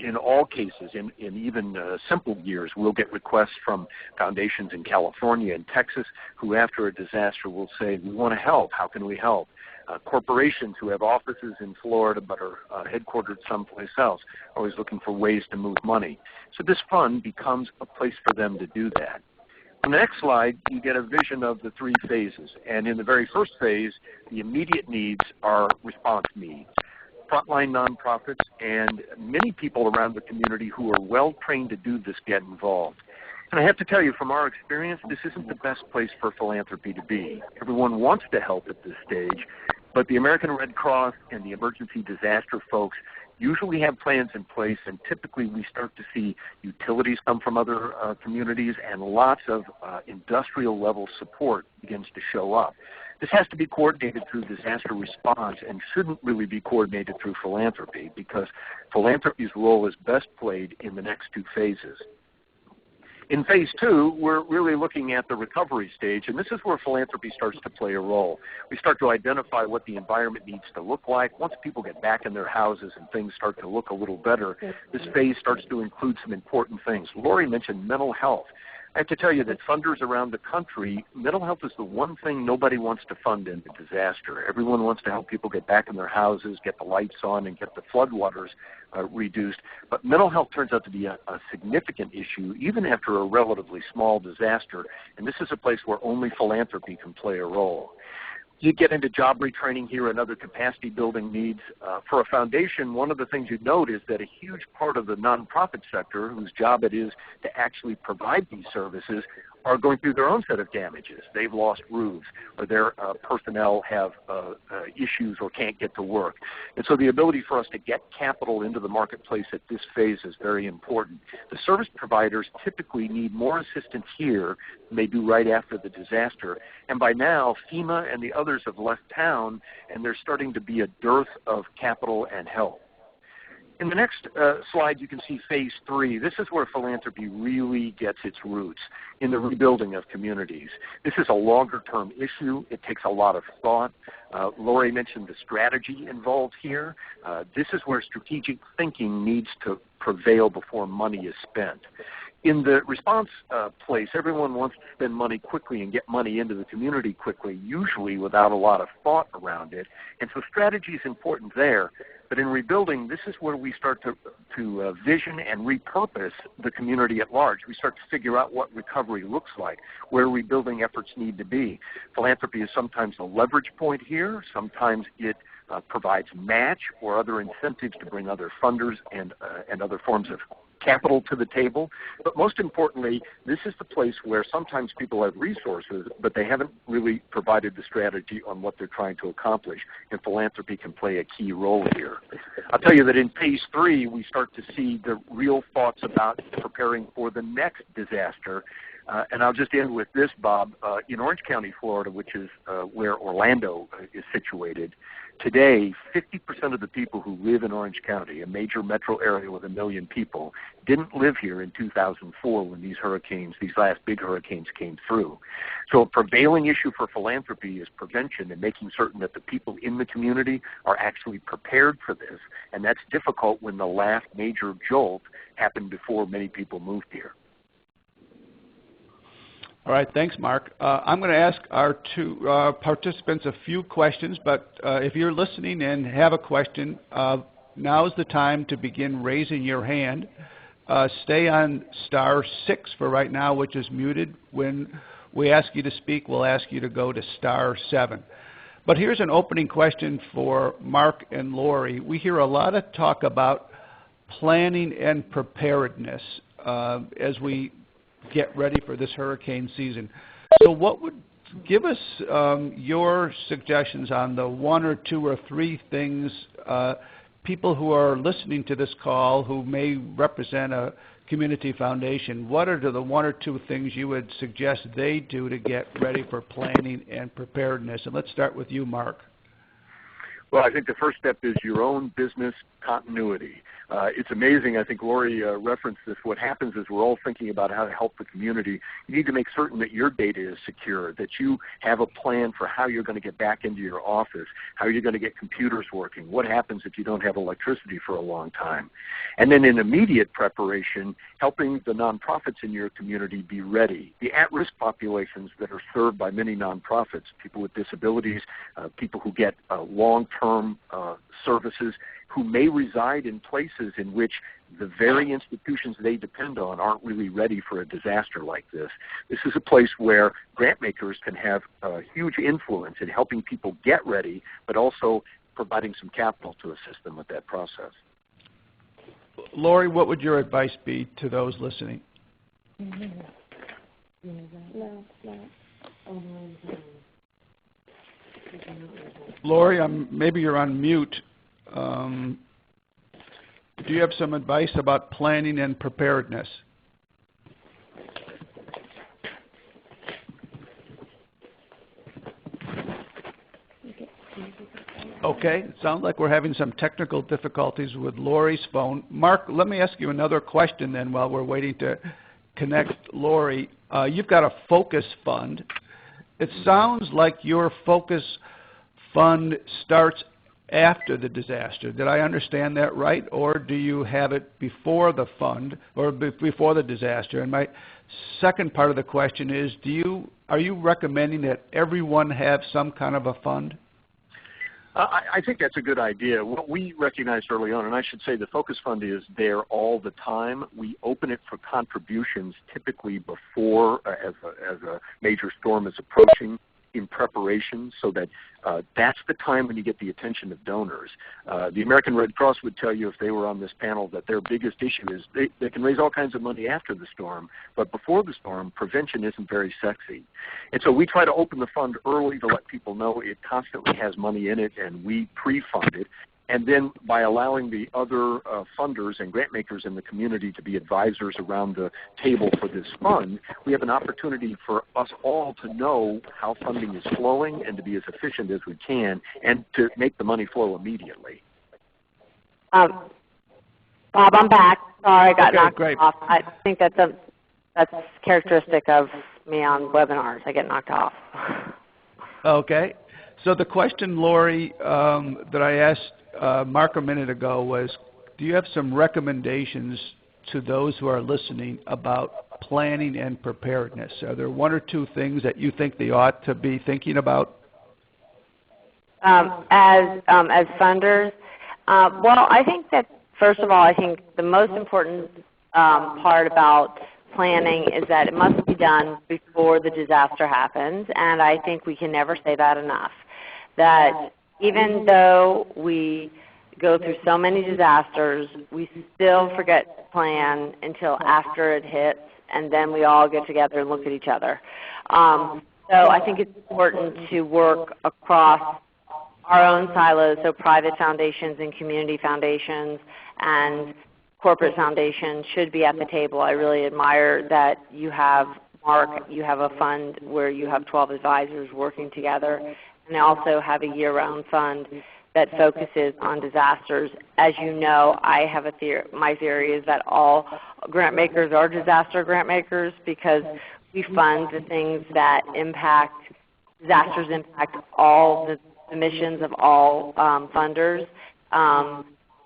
In all cases, in even simple years, we'll get requests from foundations in California and Texas who, after a disaster, will say, we want to help. How can we help? Corporations who have offices in Florida but are headquartered someplace else, always looking for ways to move money. So this fund becomes a place for them to do that. On the next slide, you get a vision of the three phases. And in the very first phase, the immediate needs are response needs. Frontline nonprofits and many people around the community who are well trained to do this get involved. And I have to tell you, from our experience, this isn't the best place for philanthropy to be. Everyone wants to help at this stage, but the American Red Cross and the emergency disaster folks usually have plans in place, and typically we start to see utilities come from other communities, and lots of industrial level support begins to show up. This has to be coordinated through disaster response and shouldn't really be coordinated through philanthropy, because philanthropy's role is best played in the next two phases. In phase two, we're really looking at the recovery stage, and this is where philanthropy starts to play a role. We start to identify what the environment needs to look like. Once people get back in their houses and things start to look a little better, this phase starts to include some important things. Lori mentioned mental health. I have to tell you that funders around the country, mental health is the one thing nobody wants to fund in a disaster. Everyone wants to help people get back in their houses, get the lights on, and get the floodwaters reduced. But mental health turns out to be a significant issue, even after a relatively small disaster, and this is a place where only philanthropy can play a role. You get into job retraining here and other capacity building needs. For a foundation, one of the things you'd note is that a huge part of the nonprofit sector, whose job it is to actually provide these services, are going through their own set of damages. They've lost roofs, or their personnel have issues or can't get to work. And so the ability for us to get capital into the marketplace at this phase is very important. The service providers typically need more assistance here than they do right after the disaster. And by now, FEMA and the others have left town, and there's starting to be a dearth of capital and help. In the next slide, you can see phase three. This is where philanthropy really gets its roots, in the rebuilding of communities. This is a longer-term issue. It takes a lot of thought. Lori mentioned the strategy involved here. This is where strategic thinking needs to prevail before money is spent. In the response place, everyone wants to spend money quickly and get money into the community quickly, usually without a lot of thought around it. And so strategy is important there. But in rebuilding, this is where we start to vision and repurpose the community at large. We start to figure out what recovery looks like, where rebuilding efforts need to be. Philanthropy is sometimes a leverage point here. Sometimes it provides match or other incentives to bring other funders and other forms of capital to the table. But most importantly, this is the place where sometimes people have resources, but they haven't really provided the strategy on what they're trying to accomplish, and philanthropy can play a key role here. I'll tell you that in phase three, we start to see the real thoughts about preparing for the next disaster. And I'll just end with this, Bob. In Orange County, Florida, which is where Orlando is situated, today, 50% of the people who live in Orange County, a major metro area with 1 million people, didn't live here in 2004 when these last big hurricanes came through. So a prevailing issue for philanthropy is prevention and making certain that the people in the community are actually prepared for this. And that's difficult when the last major jolt happened before many people moved here. All right, thanks, Mark. I'm going to ask our two participants a few questions, but if you're listening and have a question, now is the time to begin raising your hand. Stay on *6 for right now, which is muted. When we ask you to speak, we'll ask you to go to *7. But here's an opening question for Mark and Lori. We hear a lot of talk about planning and preparedness as we get ready for this hurricane season. So what would give us your suggestions on the 1 or 2 or 3 things people who are listening to this call who may represent a community foundation, what are the 1 or 2 things you would suggest they do to get ready for planning and preparedness? And let's start with you, Mark. Well, I think the first step is your own business continuity. It's amazing. I think Lori referenced this. What happens is we're all thinking about how to help the community. You need to make certain that your data is secure, that you have a plan for how you're going to get back into your office, how you're going to get computers working, what happens if you don't have electricity for a long time. And then in immediate preparation, helping the nonprofits in your community be ready. The at-risk populations that are served by many nonprofits, people with disabilities, people who get long-term services, who may reside in places in which the very institutions they depend on aren't really ready for a disaster like this. This is a place where grant makers can have a huge influence in helping people get ready, but also providing some capital to assist them with that process. Lori, what would your advice be to those listening? Lori, maybe you're on mute. Do you have some advice about planning and preparedness? Okay, it sounds like we're having some technical difficulties with Lori's phone. Mark, let me ask you another question then while we're waiting to connect Lori. You've got a focus fund. It sounds like your focus fund starts after the disaster. Did I understand that right? Or do you have it before the fund or before the disaster? And my second part of the question is, are you recommending that everyone have some kind of a fund? I think that's a good idea. What we recognized early on, and I should say the Focus Fund is there all the time. We open it for contributions typically before, as a major storm is approaching, in preparation, so that that's the time when you get the attention of donors. The American Red Cross would tell you if they were on this panel that their biggest issue is they can raise all kinds of money after the storm, but before the storm, prevention isn't very sexy. And so we try to open the fund early to let people know it constantly has money in it, and we pre-fund it. And then by allowing the other funders and grant makers in the community to be advisors around the table for this fund, we have an opportunity for us all to know how funding is flowing and to be as efficient as we can and to make the money flow immediately. Bob, I'm back. Sorry, I got knocked off. I think that's characteristic of me on webinars. I get knocked off. Okay. So the question, Lori, that I asked Mark a minute ago was, do you have some recommendations to those who are listening about planning and preparedness? Are there one or two things that you think they ought to be thinking about? As funders, well, I think that, first of all, I think the most important part about planning is that it must be done before the disaster happens, and I think we can never say that enough. That even though we go through so many disasters, we still forget to plan until after it hits, and then we all get together and look at each other. So I think it's important to work across our own silos, so private foundations and community foundations and corporate foundations should be at the table. I really admire that you have, Mark, you have a fund where you have 12 advisors working together, and they also have a year-round fund that focuses on disasters. As you know, I have a my theory is that all grant makers are disaster grant makers because we fund the things that disasters impact all the missions of all funders.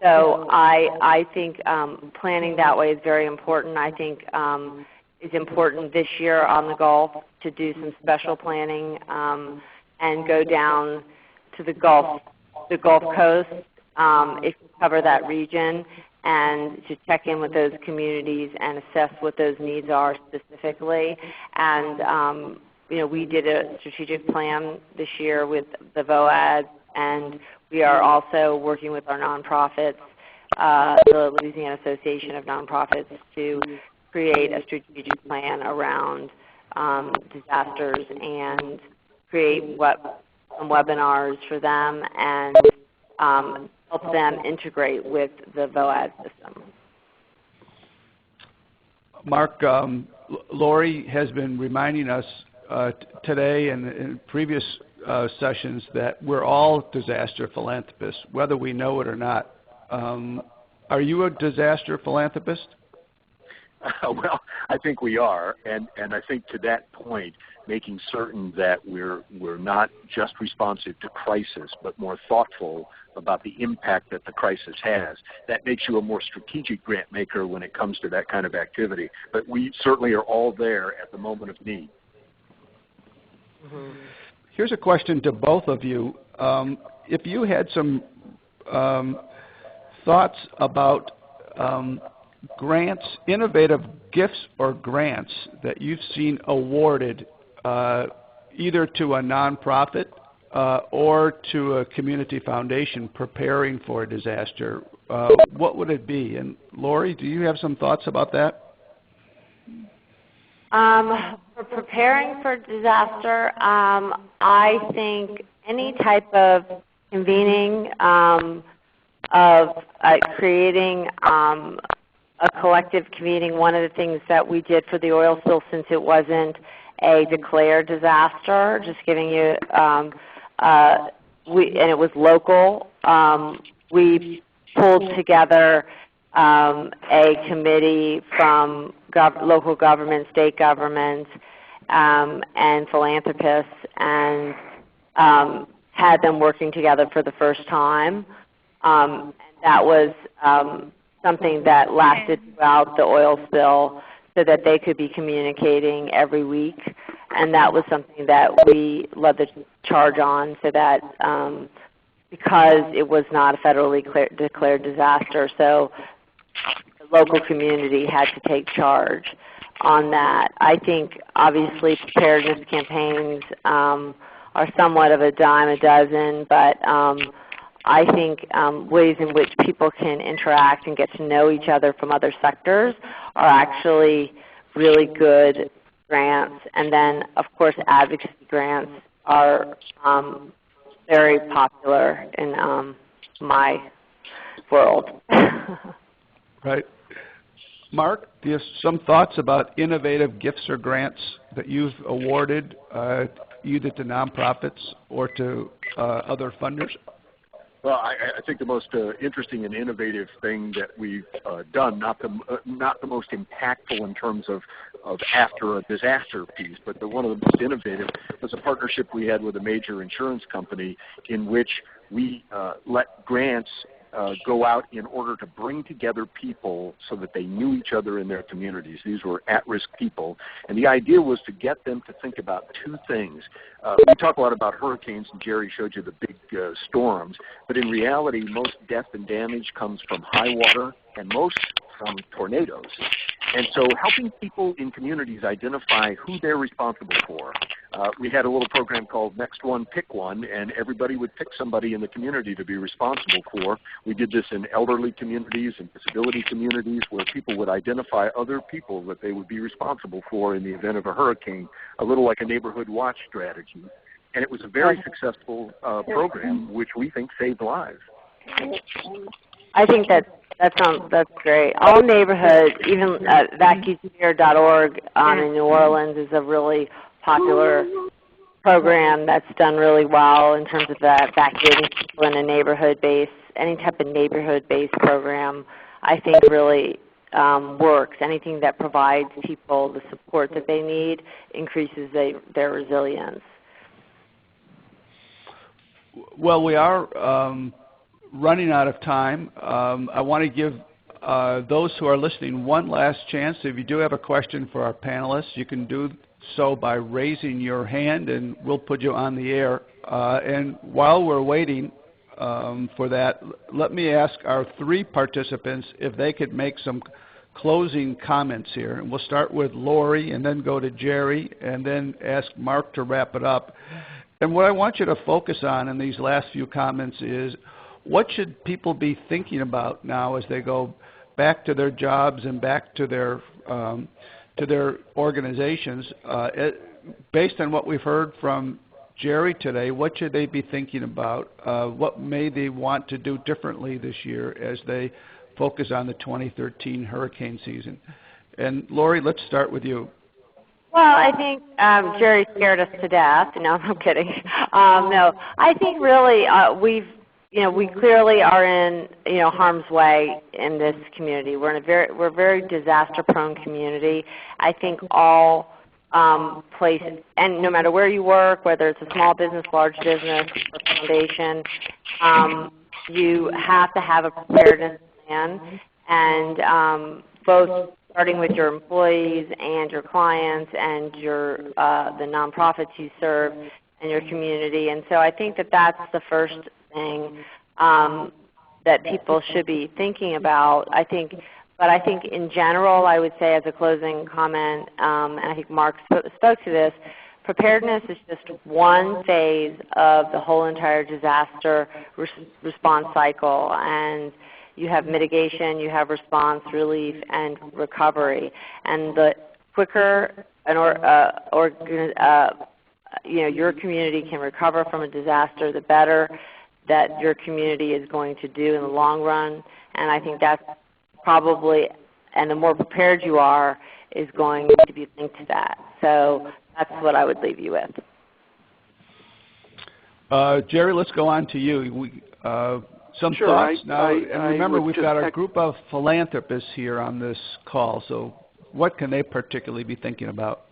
So I think planning that way is very important. I think it's important this year on the Gulf to do some special planning and go down to the Gulf Coast if you cover that region, and to check in with those communities and assess what those needs are specifically. And we did a strategic plan this year with the VOAD, and we are also working with our nonprofits, the Louisiana Association of Nonprofits, to create a strategic plan around disasters and create some webinars for them and help them integrate with the VOAD system. Mark, Lori has been reminding us today and in previous sessions that we're all disaster philanthropists, whether we know it or not. Are you a disaster philanthropist? Well, I think we are, and I think to that point, making certain that we're not just responsive to crisis, but more thoughtful about the impact that the crisis has. That makes you a more strategic grant maker when it comes to that kind of activity. But we certainly are all there at the moment of need. Here's a question to both of you. If you had some thoughts about grants, innovative gifts or grants that you've seen awarded either to a nonprofit or to a community foundation preparing for a disaster, what would it be? And Lori, do you have some thoughts about that? For preparing for disaster, I think any type of convening of creating a collective convening. One of the things that we did for the oil spill, since it wasn't a declared disaster, just giving you, and it was local, we pulled together a committee from local government, state government, and philanthropists, and had them working together for the first time. And that was something that lasted throughout the oil spill so that they could be communicating every week. And that was something that we led the charge on, so that because it was not a federally declared disaster, so the local community had to take charge on that. I think obviously preparedness campaigns are somewhat of a dime a dozen, but I think ways in which people can interact and get to know each other from other sectors are actually really good grants. And then, of course, advocacy grants are very popular in my world. Right. Mark, do you have some thoughts about innovative gifts or grants that you've awarded either to nonprofits or to other funders? Well, I think the most interesting and innovative thing that we've done, not the most impactful in terms of after a disaster piece, but one of the most innovative was a partnership we had with a major insurance company in which we let grants go out in order to bring together people so that they knew each other in their communities. These were at-risk people. And the idea was to get them to think about two things. We talk a lot about hurricanes, and Gerry showed you the big storms, but in reality, most death and damage comes from high water and most from tornadoes. And so helping people in communities identify who they're responsible for. We had a little program called Next One, Pick One, and everybody would pick somebody in the community to be responsible for. We did this in elderly communities and disability communities where people would identify other people that they would be responsible for in the event of a hurricane, a little like a neighborhood watch strategy. And it was a very successful program, which we think saved lives. I think that's great. All neighborhoods, even vacuumclear.org in New Orleans is a really popular program that's done really well in terms of evacuating people in a neighborhood-based, any type of neighborhood-based program, I think really works. Anything that provides people the support that they need increases their resilience. Well, we are running out of time. I want to give those who are listening one last chance. If you do have a question for our panelists, you can do so by raising your hand, and we'll put you on the air. And while we're waiting for that, let me ask our three participants if they could make some closing comments here. And we'll start with Lori, and then go to Gerry, and then ask Mark to wrap it up. And what I want you to focus on in these last few comments is, what should people be thinking about now as they go back to their jobs and back to their organizations? Based on what we've heard from Gerry today, what should they be thinking about? What may they want to do differently this year as they focus on the 2013 hurricane season? And Lori, let's start with you. Well, I think Gerry scared us to death. No, I'm kidding. No, I think really we've we clearly are in harm's way in this community. We're a very disaster-prone community. I think all places, and no matter where you work, whether it's a small business, large business, or foundation, you have to have a preparedness plan, and both starting with your employees and your clients and the nonprofits you serve and your community. And so I think that that's the first thing that people should be thinking about. But I think in general, I would say as a closing comment, and I think Mark spoke to this, preparedness is just one phase of the whole entire disaster response cycle. And you have mitigation, you have response, relief, and recovery. And the quicker your community can recover from a disaster, the better that your community is going to do in the long run. And I think that's probably, and the more prepared you are, is going to be linked to that. So that's what I would leave you with. Gerry, let's go on to you. Some sure, thoughts now. And remember, we've got a a group of philanthropists here on this call, so what can they particularly be thinking about?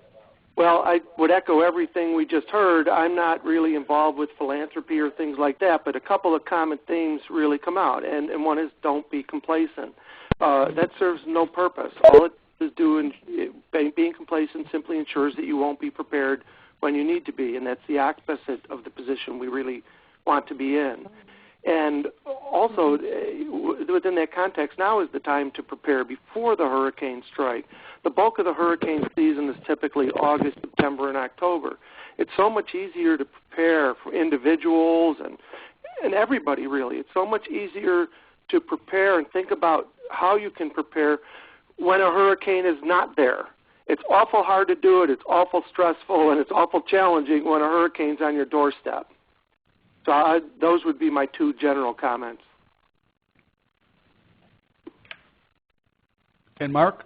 Well, I would echo everything we just heard. I'm not really involved with philanthropy or things like that, but a couple of common themes really come out, and one is don't be complacent. That serves no purpose. All it is doing, being complacent simply ensures that you won't be prepared when you need to be, and that's the opposite of the position we really want to be in. And also, within that context, now is the time to prepare before the hurricanes strike. The bulk of the hurricane season is typically August, September, and October. It's so much easier to prepare for individuals and everybody, really. It's so much easier to prepare and think about how you can prepare when a hurricane is not there. It's awful hard to do it, it's awful stressful, and it's awful challenging when a hurricane's on your doorstep. So those would be my two general comments. And Mark?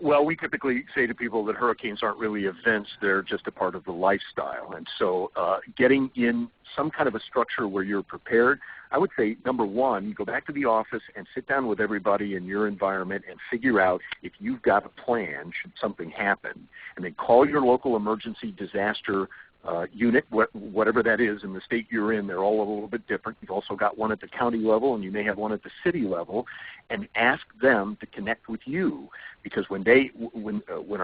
Well, we typically say to people that hurricanes aren't really events, they're just a part of the lifestyle. And so getting in some kind of a structure where you're prepared, I would say, number one, go back to the office and sit down with everybody in your environment and figure out if you've got a plan should something happen. And then call your local emergency disaster unit, whatever that is in the state you're in. They're all a little bit different. You've also got one at the county level, and you may have one at the city level, and ask them to connect with you, because when a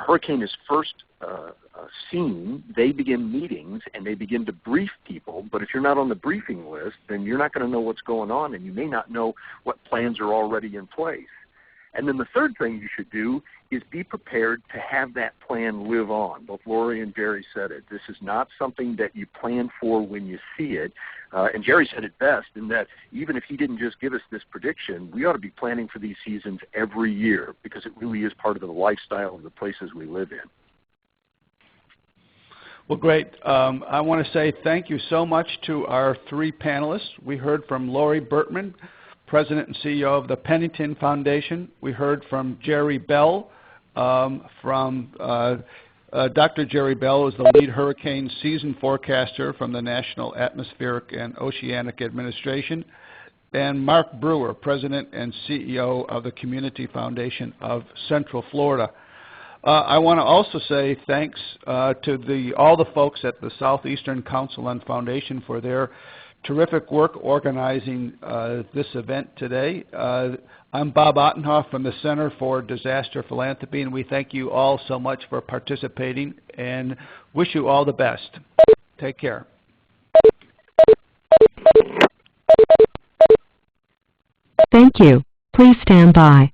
hurricane is first seen, they begin meetings and they begin to brief people. But if you're not on the briefing list, then you're not going to know what's going on, and you may not know what plans are already in place. And then the third thing you should do is be prepared to have that plan live on. Both Lori and Gerry said it. This is not something that you plan for when you see it. And Gerry said it best in that even if he didn't just give us this prediction, we ought to be planning for these seasons every year, because it really is part of the lifestyle of the places we live in. Well, great. I want to say thank you so much to our three panelists. We heard from Lori Bertman, President and CEO of the Pennington Foundation. We heard from Gerry Bell. Dr. Gerry Bell is the lead hurricane season forecaster from the National Atmospheric and Oceanic Administration. And Mark Brewer, President and CEO of the Community Foundation of Central Florida. I want to also say thanks to all the folks at the Southeastern Council and Foundation for their terrific work organizing this event today. I'm Bob Ottenhoff from the Center for Disaster Philanthropy, and we thank you all so much for participating and wish you all the best. Take care. Thank you. Please stand by.